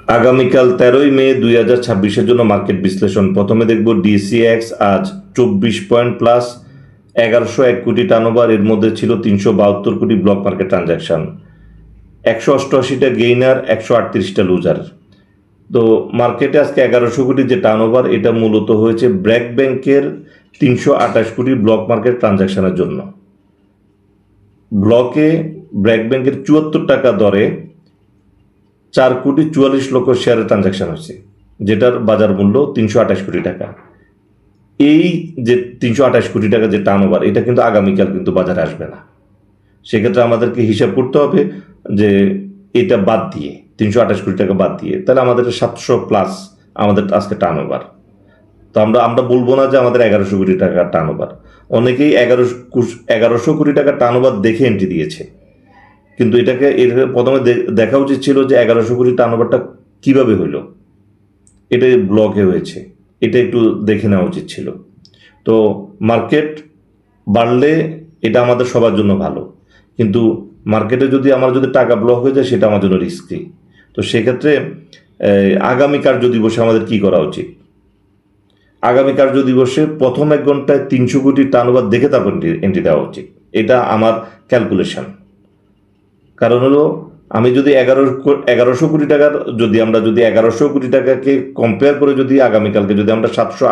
আগামীকাল 13ই মে 2026 জন্য মার্কেট বিশ্লেষণ। প্রথমে দেখব ডিসিএক্স আজ 24 পয়েন্ট প্লাস 1101 কোটি টার্নওভার, এর মধ্যে ছিল 372 কোটি ব্লক মার্কেট ট্রানজাকশন, 188টা গেইনার, 138টা লুজার। তো মার্কেটে আজকে 1100 কোটি যে টার্নওভার, এটা মূলত হয়েছে ব্র্যাক ব্যাংকের 328 কোটি ব্লক মার্কেট ট্রানজাকশনের জন্য। ব্লকে ব্র্যাক ব্যাংকের 74 টাকা দরে 4,44,00,000 শেয়ারের ট্রানজাকশন হয়েছে, যেটার বাজার মূল্য 328 কোটি টাকা। এই যে 328 কোটি টাকা যে টার্নওভার, এটা কিন্তু আগামীকাল কিন্তু বাজারে আসবে না। সেক্ষেত্রে আমাদেরকে হিসাব করতে হবে যে এটা বাদ দিয়ে 328 কোটি টাকা বাদ দিয়ে তাহলে আমাদের 700 প্লাস আমাদের আজকে টার্নওভার। তো আমরা বলবো না যে আমাদের 1100 কোটি টাকা টার্নওভার। অনেকেই 1100 কোটি টাকা টার্নওভার দেখে এন্ট্রি দিয়েছে, কিন্তু এটাকে প্রথমে দেখা উচিত ছিল যে 1100 কোটি টার্নওভারটা কিভাবে হইলো, এটা ব্লকে হয়েছে, এটা একটু দেখে নেওয়া উচিত ছিল। তো মার্কেট বাড়লে এটা আমাদের সবার জন্য ভালো, কিন্তু মার্কেটে যদি আমার টাকা ব্লক হয়ে যায় সেটা আমার জন্য রিস্কি। তো সেক্ষেত্রে আগামী কার্য দিবসে আমাদের কি করা উচিত? আগামী কার্য দিবসে প্রথম 1 ঘন্টায় 300 কোটি টার্নওভার দেখে তারপর এন্ট্রি দেওয়া উচিত, এটা আমার ক্যালকুলেশন। কারণ হলো আমি যদি 1100 কোটি টাকার আমরা যদি 1100 কোটি টাকাকে কম্পেয়ার করে যদি আগামীকালকে যদি আমরা 700,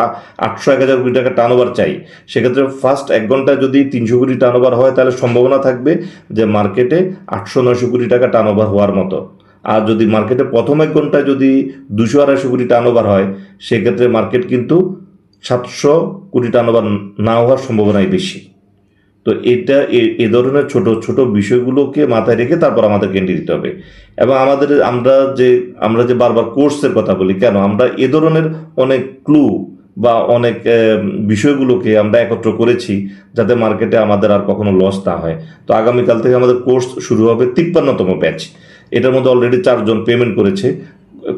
800, 1000 কোটি টাকা টার্নওভার চাই, সেক্ষেত্রে ফার্স্ট 1 ঘন্টায় যদি 300 কোটি টার্নওভার হয় তাহলে সম্ভাবনা থাকবে যে মার্কেটে 800-900 কোটি টাকা টার্নওভার হওয়ার মতো। আর যদি মার্কেটে প্রথম 1 ঘন্টায় যদি 200-250 কোটি টার্নওভার হয়, সেক্ষেত্রে মার্কেট কিন্তু 700 কোটি টার্নওভার না হওয়ার সম্ভাবনাই বেশি। তো এটা এ ধরনের ছোট ছোট বিষয়গুলোকে মাথায় রেখে তারপর আমাদেরকে এন্ট্রি দিতে হবে। এবং আমরা যে বারবার কোর্সের কথা বলি, কেন আমরা এ ধরনের অনেক ক্লু বা অনেক বিষয়গুলোকে আমরা একত্র করেছি যাতে মার্কেটে আমাদের আর কখনো লস না হয়। তো আগামীকাল থেকে আমাদের কোর্স শুরু হবে, 53তম ব্যাচ। এটার মধ্যে অলরেডি 4 জন পেমেন্ট করেছে,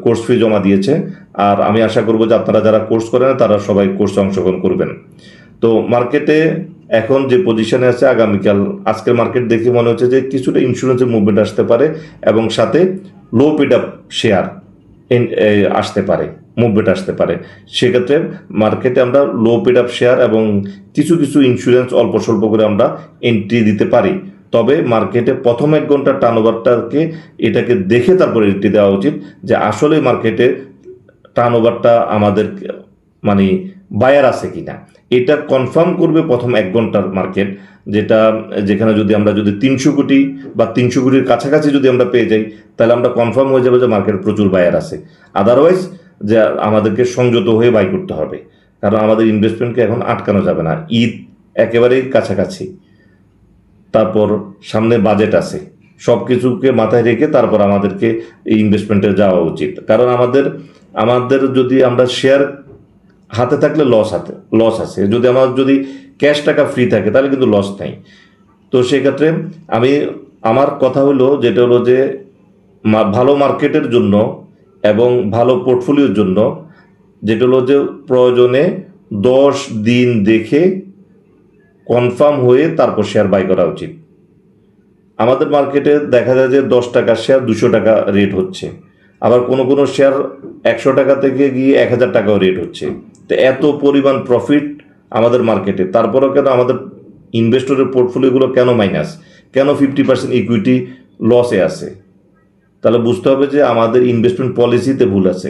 কোর্স ফি জমা দিয়েছে। আর আমি আশা করবো যে আপনারা যারা কোর্স করেন তারা সবাই কোর্সে অংশগ্রহণ করবেন। তো মার্কেটে এখন যে পজিশনে আছে, আজকের মার্কেট দেখে মনে হচ্ছে যে কিছুটা ইন্স্যুরেন্সের মুভমেন্ট আসতে পারে এবং সাথে লো পেড আপ শেয়ার আসতে পারে, মুভমেন্ট আসতে পারে। সেক্ষেত্রে মার্কেটে আমরা লো পেড আপ শেয়ার এবং কিছু কিছু ইন্স্যুরেন্স অল্প স্বল্প করে আমরা এন্ট্রি দিতে পারি। তবে মার্কেটে প্রথম 1 ঘন্টার টার্নওভারটাকে এটাকে দেখে তারপরে এন্ট্রি দেওয়া উচিত যে আসলে মার্কেটে টার্নওভারটা আমাদের মানে বায়ার আছে কিনা, এটা কনফার্ম করবে প্রথম 1 ঘন্টার মার্কেট। যেখানে আমরা যদি 300 কোটি বা 300 কোটির কাছাকাছি যদি আমরা পেয়ে যাই, তাহলে আমরা কনফার্ম হয়ে যাবে যে মার্কেটে প্রচুর বায়ার আছে। আদারওয়াইজ যে আমাদেরকে সংযত হয়ে বাই করতে হবে, কারণ আমাদের ইনভেস্টমেন্টকে এখন আটকানো যাবে না। ঈদ একেবারেই কাছাকাছি, তারপর সামনে বাজেট আছে, সব কিছুকে মাথায় রেখে তারপর আমাদেরকে এই ইনভেস্টমেন্টে যাওয়া উচিত। কারণ আমাদের যদি আমরা শেয়ার হাতে থাকলে লস আছে, যদি ক্যাশ টাকা ফ্রি থাকে তাহলে কিন্তু লস নাই। তো সেক্ষেত্রে আমার কথা হলো যেটা হলো যে ভালো মার্কেটের জন্য এবং ভালো পোর্টফোলিওর জন্য যেটা হলো যে প্রয়োজনে 10 দিন দেখে কনফার্ম হয়ে তারপর শেয়ার বাই করা উচিত। আমাদের মার্কেটে দেখা যায় যে 10 টাকার শেয়ার 200 টাকা রেট হচ্ছে, আবার কোনো শেয়ার 100 টাকা থেকে গিয়ে 1000 টাকাও রেট হচ্ছে। তো এত পরিমাণ প্রফিট আমাদের মার্কেটে, তারপরেও কেন আমাদের ইনভেস্টরের পোর্টফোলিওগুলো কেন মাইনাস, কেন 50% ইকুইটি লসে আছে? তাহলে বুঝতে হবে যে আমাদের ইনভেস্টমেন্ট পলিসিতে ভুল আছে।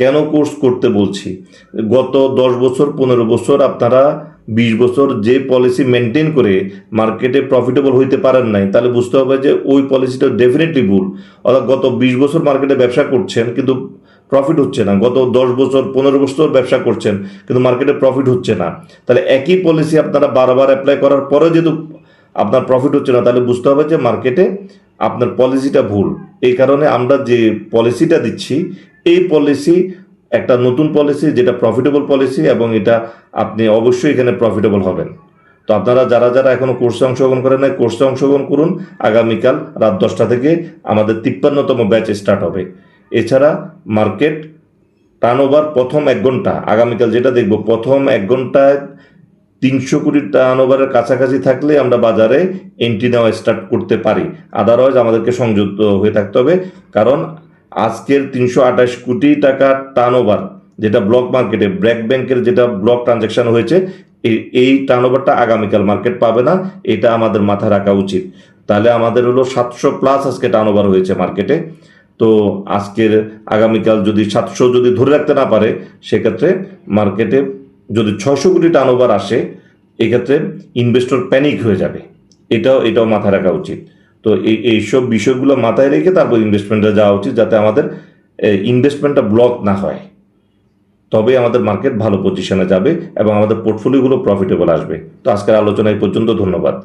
কেন কোর্স করতে বলছি? গত 10 বছর 15 বছর আপনারা 20 বছর যে পলিসি মেনটেন করে মার্কেটে প্রফিটেবল হইতে পারেন নাই, তাহলে বুঝতে হবে যে ওই পলিসিটা ডেফিনেটলি ভুল। অর্থাৎ গত 20 বছর মার্কেটে ব্যবসা করছেন কিন্তু প্রফিট হচ্ছে না, গত 10 বছর 15 বছর ব্যবসা করছেন কিন্তু মার্কেটে প্রফিট হচ্ছে না। তাহলে একই পলিসি আপনারা বারবার অ্যাপ্লাই করার পরে যেহেতু আপনার প্রফিট হচ্ছে না, তাহলে বুঝতে হবে যে মার্কেটে আপনার পলিসিটা ভুল। এই কারণে আমরা যে পলিসিটা দিচ্ছি, এই পলিসি একটা নতুন পলিসি, যেটা প্রফিটেবল পলিসি, এবং এটা আপনি অবশ্যই এখানে প্রফিটেবল হবেন। তো আপনারা যারা এখনো কোর্সে অংশগ্রহণ করেন নাই, কোর্সে অংশগ্রহণ করুন। আগামীকাল রাত 10টা থেকে আমাদের 53তম ব্যাচ স্টার্ট হবে। এছাড়া মার্কেট টার্নওভার প্রথম 1 ঘন্টা, আগামীকাল যেটা দেখব, প্রথম 1 ঘন্টায় 300 কোটি টার্নওভারের কাছাকাছি থাকলে আমরা বাজারে এন্ট্রি নেওয়া স্টার্ট করতে পারি। আদারওয়াইজ আমাদেরকে সংযুক্ত হয়ে থাকতে হবে, কারণ আজকের 328 কোটি টাকা টার্নওভার যেটা ব্লক মার্কেটে ব্র্যাক ব্যাংকের যেটা ব্লক ট্রানজ্যাকশন হয়েছে, এই টার্নওভারটা আগামীকাল মার্কেট পাবে না, এটা আমাদের মাথায় রাখা উচিত। তাহলে আমাদের হলো 700 প্লাস আজকে টার্নওভার হয়েছে মার্কেটে। তো আজকের আগামীকাল যদি 700 যদি ধরে রাখতে না পারে, সেক্ষেত্রে মার্কেটে যদি 600 কোটি টার্নওভার আসে, এক্ষেত্রে ইনভেস্টর প্যানিক হয়ে যাবে। এটাও মাথায় রাখা উচিত। তো এইসব বিষয়গুলো মাথায় রেখে তারপর ইনভেস্টমেন্টে যাওয়া উচিত, যাতে আমাদের ইনভেস্টমেন্টটা ব্লক না হয়। তবে আমাদের মার্কেট ভালো পজিশনে যাবে এবং আমাদের পোর্টফোলিওগুলো প্রফিটেবল আসবে। তো আজকের আলোচনা এই পর্যন্ত, ধন্যবাদ।